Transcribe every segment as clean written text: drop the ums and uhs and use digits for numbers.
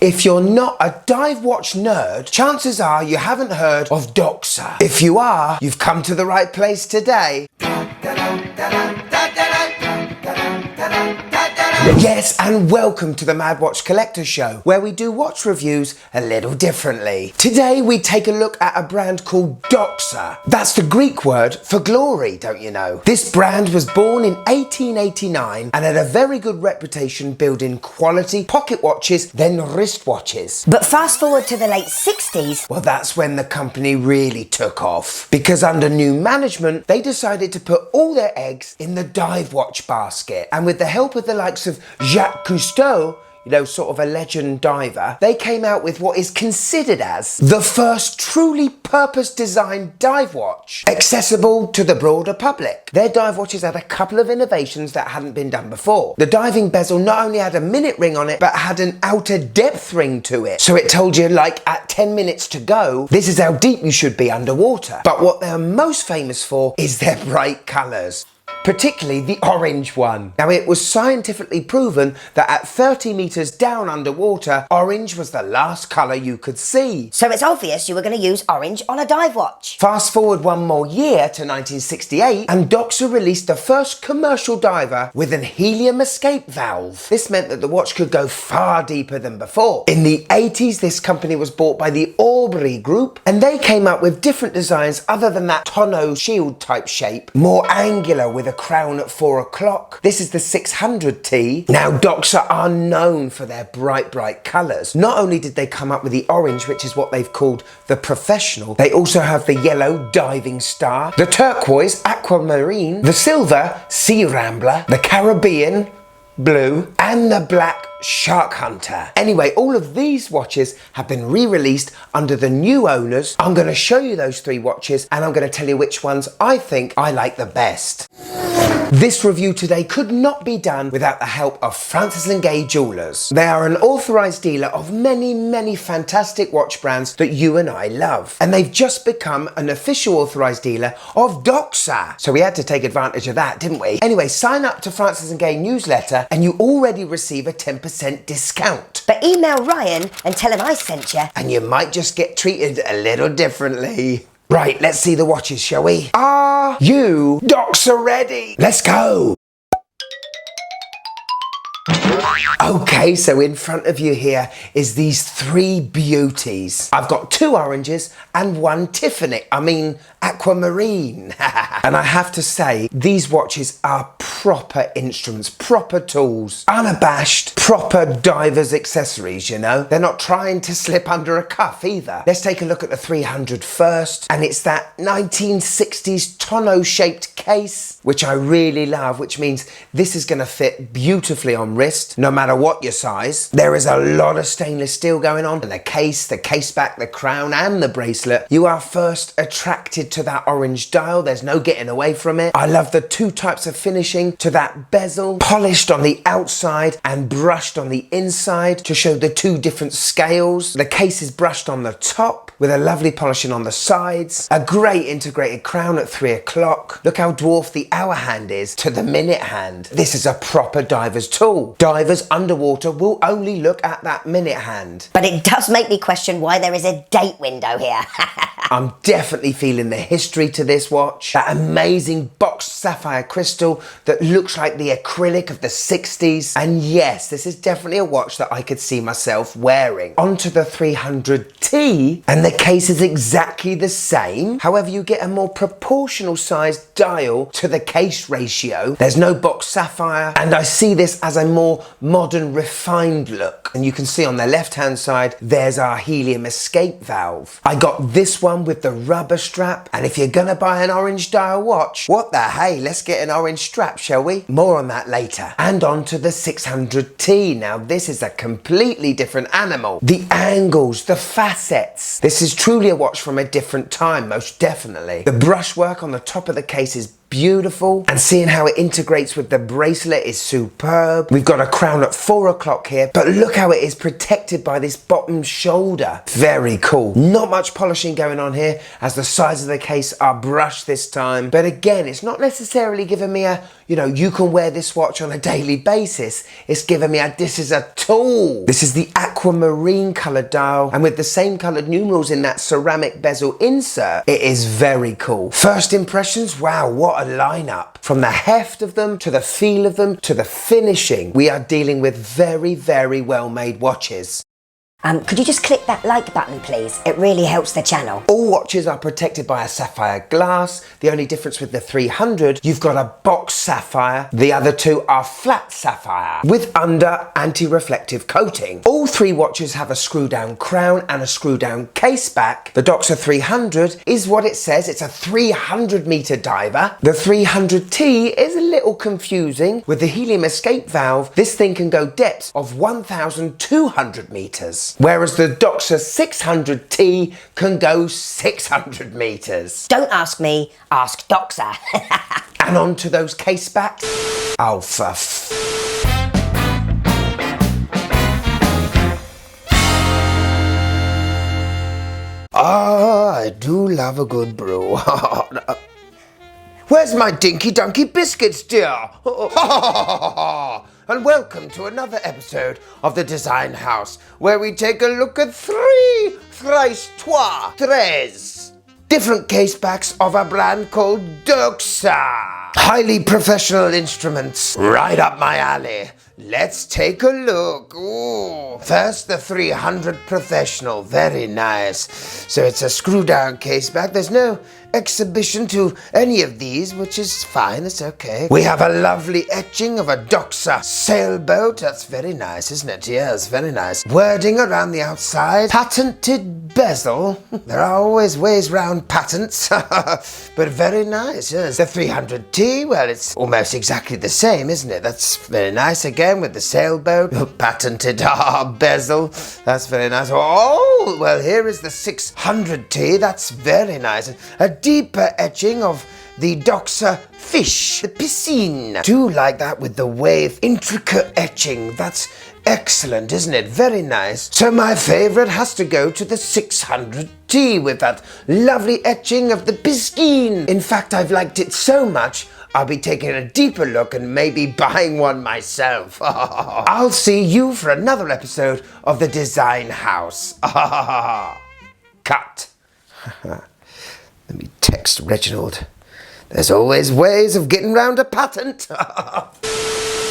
If you're not a dive watch nerd, chances are you haven't heard of Doxa. If you are, you've come to the right place today. Yes, and welcome to the Mad Watch Collector Show, where we do watch reviews a little differently. Today we take a look at a brand called Doxa. That's the Greek word for glory, don't you know? This brand was born in 1889 and had a very good reputation building quality pocket watches, then wristwatches. But fast forward to the late 60s. Well, that's when the company really took off. Because under new management, they decided to put all their eggs in the dive watch basket. And with the help of the likes of Jacques Cousteau, you know, sort of a legend diver, they came out with what is considered as the first truly purpose-designed dive watch, accessible to the broader public. Their dive watches had a couple of innovations that hadn't been done before. The diving bezel not only had a minute ring on it, but had an outer depth ring to it. So it told you, like, at 10 minutes to go, this is how deep you should be underwater. But what they're most famous for is their bright colours. Particularly the orange one. Now, it was scientifically proven that at 30 meters down underwater, orange was the last colour you could see. So it's obvious you were going to use orange on a dive watch. Fast forward one more year to 1968 and Doxa released the first commercial diver with an helium escape valve. This meant that the watch could go far deeper than before. In the 80s, this company was bought by the Aubrey Group and they came up with different designs other than that tonneau shield type shape, more angular with a crown at 4 o'clock. This is the 600T. Now, Doxa are known for their bright colours. Not only did they come up with the orange, which is what they've called the professional, they also have the yellow diving star, the turquoise aquamarine, the silver sea rambler, the Caribbean blue, and the black Shark Hunter. Anyway, all of these watches have been re-released under the new owners. I'm going to show you those three watches and I'm going to tell you which ones I think I like the best. This review today could not be done without the help of Francis & GAYE Jewellers. They are an authorised dealer of many fantastic watch brands that you and I love. And they've just become an official authorised dealer of Doxa. So we had to take advantage of that, didn't we? Anyway, sign up to Francis & GAYE newsletter and you already receive a 10% discount. But email Ryan and tell him I sent you. And you might just get treated a little differently. Right, let's see the watches, shall we? Are you Doxa ready? Let's go! Okay, so in front of you here is these three beauties. I've got two oranges and one Tiffany, aquamarine. And I have to say, these watches are proper instruments, proper tools, unabashed, proper diver's accessories, you know? They're not trying to slip under a cuff either. Let's take a look at the 300 first, and it's that 1960s tonneau-shaped case, which I really love, which means this is gonna fit beautifully on wrist, no matter what your size. There is a lot of stainless steel going on, and the case, the caseback, the crown, and the bracelet. You are first attracted to that orange dial. There's no getting away from it. I love the two types of finishing to that bezel, polished on the outside and brushed on the inside to show the two different scales. The case is brushed on the top with a lovely polishing on the sides. A great integrated crown at 3 o'clock. Look how dwarfed the hour hand is to the minute hand. This is a proper diver's tool. Divers underwater will only look at that minute hand. But it does make me question why there is a date window here. I'm definitely feeling the history to this watch. That amazing boxed sapphire crystal that looks like the acrylic of the 60s. And yes, this is definitely a watch that I could see myself wearing. Onto the 300T, and the case is exactly the same. However, you get a more proportional sized dial to the case ratio. There's no boxed sapphire, and I see this as a more modern, refined look. And you can see on the left-hand side, there's our helium escape valve. I got this one with the rubber strap, and if you're gonna buy an orange dial watch, what the hey, let's get an orange strap, shall we? More on that later. And on to the 600T. Now this is a completely different animal. The angles, the facets. This is truly a watch from a different time, most definitely. The brushwork on the top of the case is beautiful. And seeing how it integrates with the bracelet is superb. We've got a crown at 4 o'clock here, but look how it is protected by this bottom shoulder. Very cool. Not much polishing going on here, as the sides of the case are brushed this time. But again, it's not necessarily giving me a, you can wear this watch on a daily basis. It's giving me a, this is a tool. This is the aquamarine coloured dial, and with the same coloured numerals in that ceramic bezel insert, it is very cool. First impressions, wow, what a lineup. From the heft of them, to the feel of them, to the finishing, we are dealing with very, very well made watches. Could you just click that like button, please? It really helps the channel. All watches are protected by a sapphire glass. The only difference with the 300, you've got a box sapphire. The other two are flat sapphire with under anti-reflective coating. All three watches have a screw-down crown and a screw-down case back. The Doxa 300 is what it says. It's a 300-meter diver. The 300T is a little confusing. With the helium escape valve, this thing can go depths of 1,200 meters. Whereas the Doxa 600T can go 600 meters. Don't ask me, ask Doxa. And on to those case backs. Oh, for I do love a good brew. Where's my dinky dunky biscuits, dear? And welcome to another episode of the Design House, where we take a look at thrice tres different case backs of a brand called Doxa. Highly professional instruments, right up my alley. Let's take a look. Ooh. First, the 300 Professional, very nice. So it's a screw down case back. There's no exhibition to any of these, which is fine, it's okay. We have a lovely etching of a Doxa sailboat. That's very nice, isn't it? Yes, very nice. Wording around the outside. Patented bezel. There are always ways round patents, but very nice, yes. The 300T, well, it's almost exactly the same, isn't it? That's very nice again with the sailboat. Patented bezel. That's very nice. Oh, well, here is the 600T. That's very nice. A deeper etching of the Doxa fish, the piscine. Do like that with the wave, intricate etching. That's excellent, isn't it? Very nice. So my favorite has to go to the 600T with that lovely etching of the piscine. In fact, I've liked it so much, I'll be taking a deeper look and maybe buying one myself. I'll see you for another episode of the Design House. Cut. Let me text Reginald. There's always ways of getting round a patent.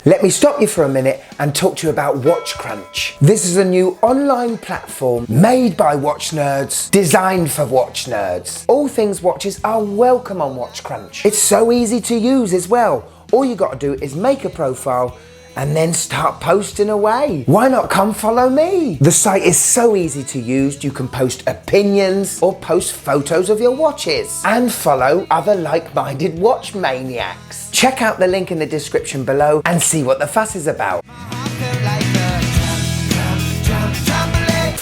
Let me stop you for a minute and talk to you about Watch Crunch. This is a new online platform made by watch nerds, designed for watch nerds. All things watches are welcome on Watch Crunch. It's so easy to use as well. All you got to do is make a profile and then start posting away. Why not come follow me? The site is so easy to use. You can post opinions or post photos of your watches and follow other like-minded watch maniacs. Check out the link in the description below and see what the fuss is about.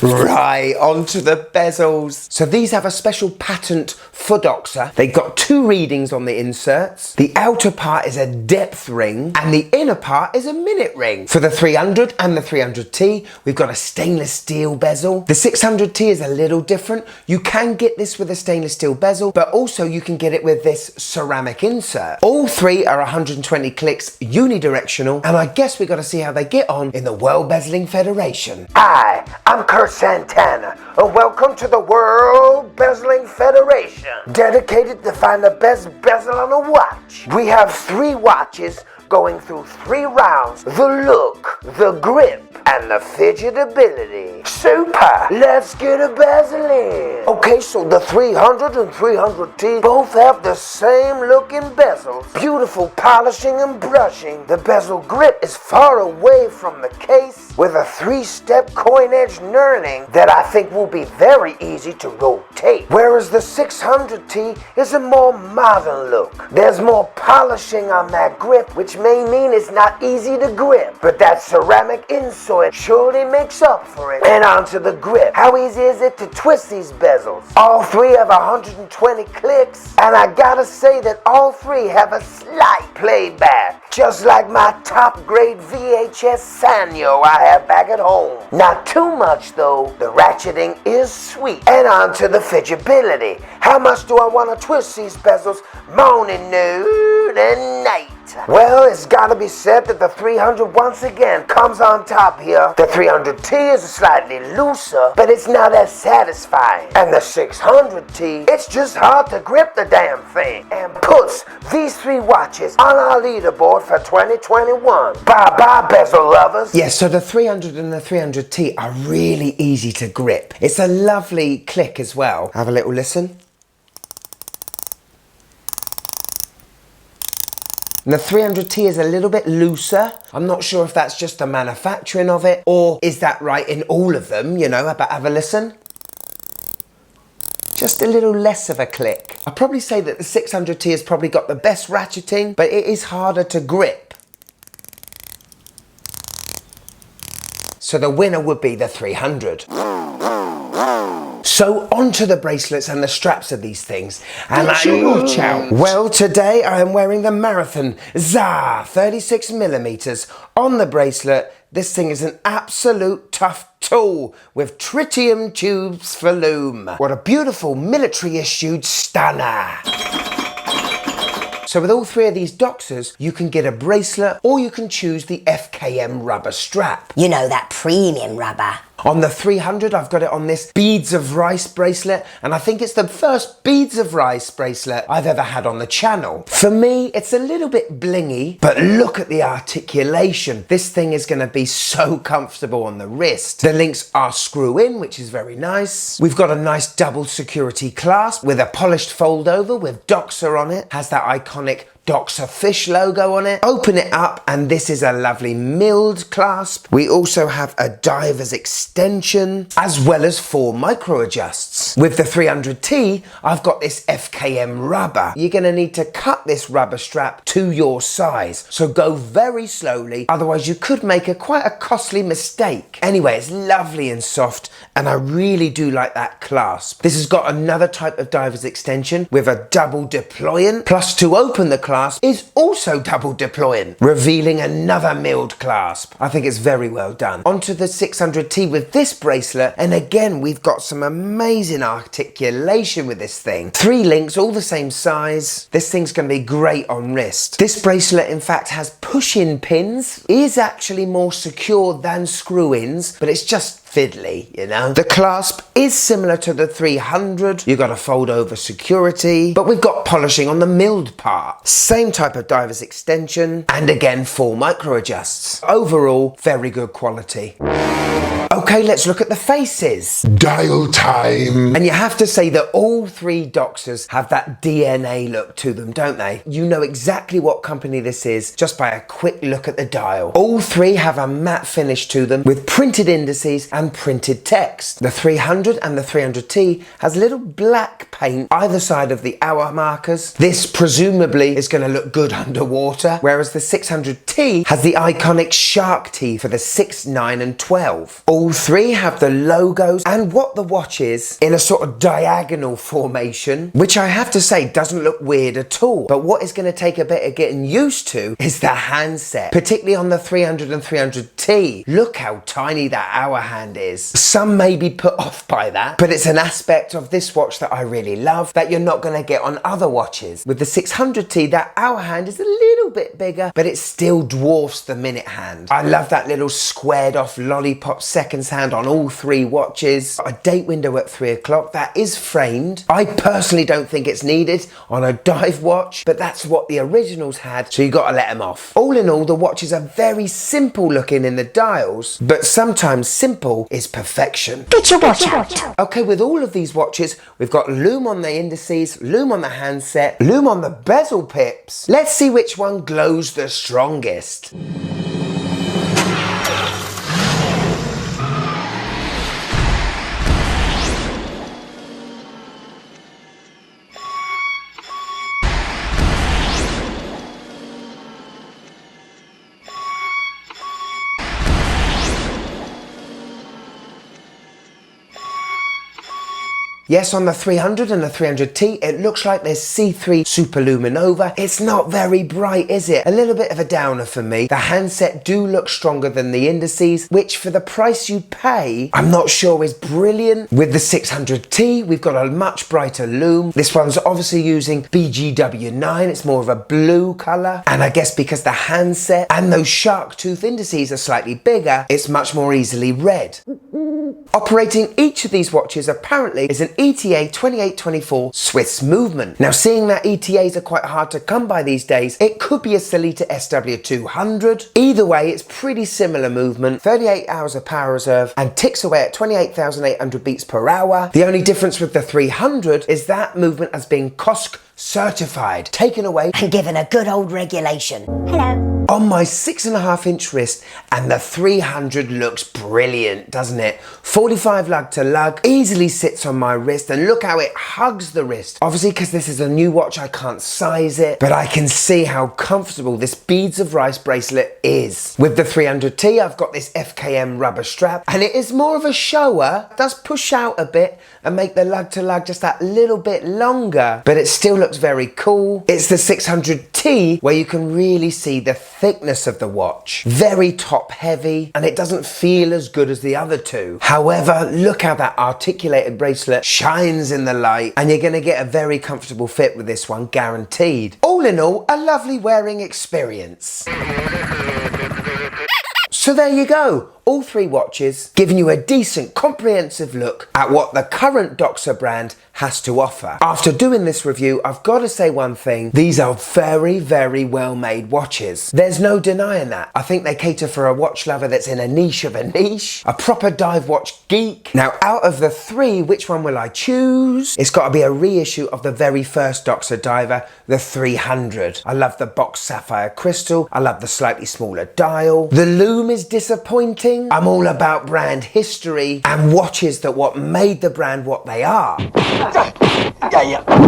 Right, onto the bezels. So these have a special patent for Doxa. They've got two readings on the inserts. The outer part is a depth ring and the inner part is a minute ring. For the 300 and the 300T, we've got a stainless steel bezel. The 600T is a little different. You can get this with a stainless steel bezel, but also you can get it with this ceramic insert. All three are 120 clicks, unidirectional, and I guess we got to see how they get on in the World Bezeling Federation. Hi, I'm Kurt Santana, and welcome to the World Bezeling Federation, dedicated to find the best bezel on a watch. We have 3 watches going through 3 rounds: the look, the grip, and the fidgetability. Super! Let's get a bezeling! Okay, so the 300 and 300T both have the same looking bezels. Beautiful polishing and brushing. The bezel grip is far away from the case with a 3-step coin edge knurling that I think will be very easy to rotate. Whereas the 600T is a more modern look. There's more polishing on that grip, which which may mean it's not easy to grip, but that ceramic insole surely makes up for it. And onto the grip. How easy is it to twist these bezels? All three have 120 clicks, and I gotta say that all three have a slight playback, just like my top grade VHS Sanyo I have back at home. Not too much though, the ratcheting is sweet. And onto the fidgetability. How much do I want to twist these bezels morning, noon, and night? Well, it's gotta be said that the 300 once again comes on top here. The 300T is slightly looser, but it's not as satisfying. And the 600T, it's just hard to grip the damn thing. And puts these three watches on our leaderboard for 2021. Bye-bye, bezel lovers. Yeah, so the 300 and the 300T are really easy to grip. It's a lovely click as well. Have a little listen. And the 300T is a little bit looser. I'm not sure if that's just the manufacturing of it, or is that right in all of them, you know, but have a listen. Just a little less of a click. I'd probably say that the 600T has probably got the best ratcheting, but it is harder to grip. So the winner would be the 300. So onto the bracelets and the straps of these things. And watch out. Well, today I am wearing the Marathon ZA 36mm on the bracelet. This thing is an absolute tough tool with tritium tubes for Lume. What a beautiful military issued stunner. So with all three of these Doxas, you can get a bracelet or you can choose the FKM rubber strap. You know, that premium rubber. On the 300, I've got it on this Beads of Rice bracelet, and I think it's the first Beads of Rice bracelet I've ever had on the channel. For me, it's a little bit blingy, but look at the articulation. This thing is going to be so comfortable on the wrist. The links are screw in, which is very nice. We've got a nice double security clasp with a polished fold over with Doxa on it. Has that iconic Doxa fish logo on it. Open it up and this is a lovely milled clasp. We also have a diver's extension as well as 4 micro adjusts. With the 300T, I've got this FKM rubber. You're gonna need to cut this rubber strap to your size, so go very slowly, otherwise you could make quite a costly mistake. Anyway, it's lovely and soft and I really do like that clasp. This has got another type of diver's extension with a double deployant, plus to open the clasp is also double deploying, revealing another milled clasp. I think it's very well done. Onto the 600T with this bracelet, and again we've got some amazing articulation with this thing. 3 links, all the same size. This thing's going to be great on wrist. This bracelet in fact has push-in pins, is actually more secure than screw-ins, but it's just fiddly, you know. The clasp is similar to the 300. You've got a fold over security, but we've got polishing on the milled part. Same type of diver's extension, and again 4 micro adjusts. Overall, very good quality. Okay, let's look at the faces. Dial time. And you have to say that all 3 Doxas have that DNA look to them, don't they? You know exactly what company this is just by a quick look at the dial. All 3 have a matte finish to them with printed indices and printed text. The 300 and the 300T has a little black paint either side of the hour markers. This presumably is going to look good underwater, whereas the 600T has the iconic shark teeth for the 6, 9 and 12. All 3 have the logos and what the watch is in a sort of diagonal formation, which I have to say doesn't look weird at all. But what is going to take a bit of getting used to is the handset, particularly on the 300 and 300T. Look how tiny that hour hand is. Some may be put off by that, but it's an aspect of this watch that I really love that you're not going to get on other watches. With the 600T, that hour hand is a little bit bigger, but it still dwarfs the minute hand. I love that little squared off lollipop seconds hand on all 3 watches. A date window at 3 o'clock that is framed. I personally don't think it's needed on a dive watch, but that's what the originals had, so you got to let them off. All in all, the watches are very simple looking in the dials, but sometimes simple is perfection. Get your watch out. Okay, with all of these watches, we've got Lume on the indices, Lume on the handset, Lume on the bezel pips. Let's see which one glows the strongest. Yes, on the 300 and the 300T, it looks like there's C3 Superluminova. It's not very bright, is it? A little bit of a downer for me. The handset do look stronger than the indices, which for the price you pay, I'm not sure is brilliant. With the 600T, we've got a much brighter Lume. This one's obviously using BGW9. It's more of a blue color. And I guess because the handset and those shark tooth indices are slightly bigger, it's much more easily read. Operating each of these watches apparently is an ETA 2824 Swiss movement. Now, seeing that ETAs are quite hard to come by these days, it could be a Sellita SW200. Either way, it's pretty similar movement, 38 hours of power reserve and ticks away at 28,800 beats per hour. The only difference with the 300 is that movement has been COSC certified, taken away And given a good old regulation. Hello. on my 6.5-inch wrist, and the 300 looks brilliant, doesn't it? 45 lug to lug, easily sits on my wrist, and look how it hugs the wrist. Obviously, because this is a new watch, I can't size it, but I can see how comfortable this beads of rice bracelet is. With the 300T, I've got this FKM rubber strap, and it is more of a shower. It does push out a bit and make the lug to lug just that little bit longer, but it still looks very cool. It's the 600T where you can really see the thickness of the watch. Very top heavy, and it doesn't feel as good as the other two. However, look how that articulated bracelet shines in the light, and you're gonna get a very comfortable fit with this one, guaranteed. All in all, a lovely wearing experience. So there you go, all three watches giving you a decent comprehensive look at what the current Doxa brand has to offer. After doing this review, I've got to say one thing, these are very, very well made watches. There's no denying that. I think they cater for a watch lover that's in a niche of a niche, a proper dive watch geek. Now, out of the three, which one will I choose? It's got to be a reissue of the very first Doxa diver, the 300. I love the box sapphire crystal. I love the slightly smaller dial. The Lume is disappointing. I'm all about brand history and watches that what made the brand what they are.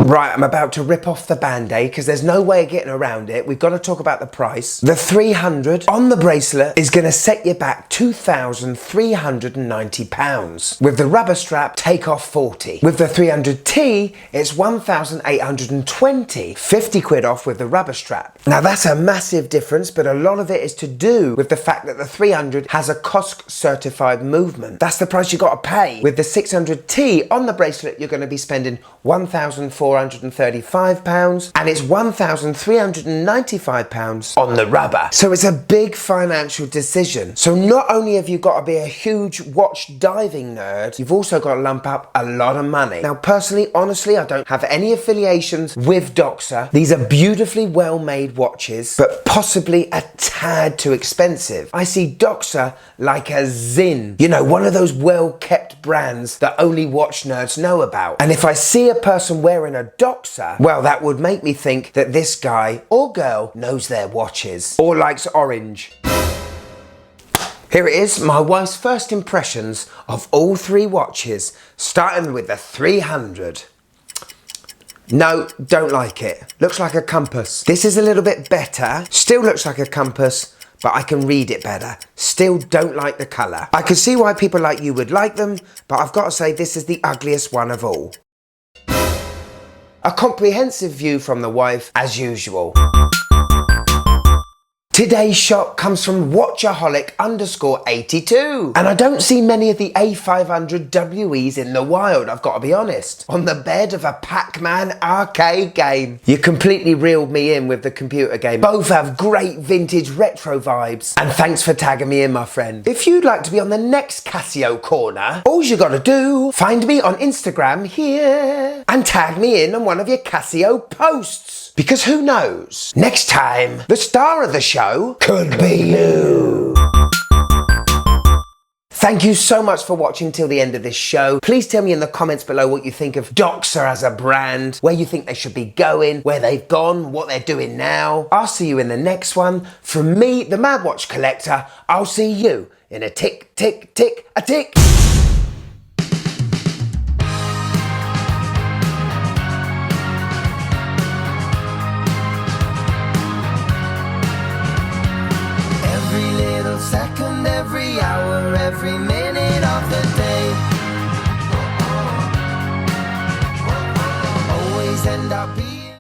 Right, I'm about to rip off the band-aid because there's no way of getting around it. We've got to talk about the price. The 300 on the bracelet is going to set you back £2,390. With the rubber strap, take off 40. With the 300T, it's 1,820. 50 quid off with the rubber strap. Now that's a massive difference, but a lot of it is to do with the fact that the 300 has a COSC certified movement. That's the price you got to pay. With the 600T on the bracelet, you're going to be spending £1,435 and it's £1,395 on the rubber. So it's a big financial decision. So not only have you got to be a huge watch diving nerd, you've also got to lump up a lot of money. Now personally, honestly, I don't have any affiliations with Doxa. These are beautifully well made watches, but possibly a tad too expensive. I see Doxa like a Zin, you know, one of those well kept brands that only watch nerds know about. And if I see a person wearing a Doxa, well, that would make me think that this guy or girl knows their watches or likes orange. Here it is, my wife's first impressions of all three watches, starting with the 300. No, don't like it. Looks like a compass. This is a little bit better. Still looks like a compass, but I can read it better. Still don't like the colour. I can see why people like you would like them, but I've got to say this is the ugliest one of all. A comprehensive view from the wife, as usual. Today's shot comes from Watchaholic_82. And I don't see many of the A500 WEs in the wild, I've got to be honest. On the bed of a Pac-Man arcade game. You completely reeled me in with the computer game. Both have great vintage retro vibes. And thanks for tagging me in, my friend. If you'd like to be on the next Casio corner, all you gotta do, find me on Instagram here and tag me in on one of your Casio posts. Because who knows, next time, the star of the show could be you. Thank you so much for watching till the end of this show. Please tell me in the comments below what you think of Doxa as a brand, where you think they should be going, where they've gone, what they're doing now. I'll see you in the next one. From me, the Mad Watch Collector, I'll see you in a tick, tick, tick, a tick.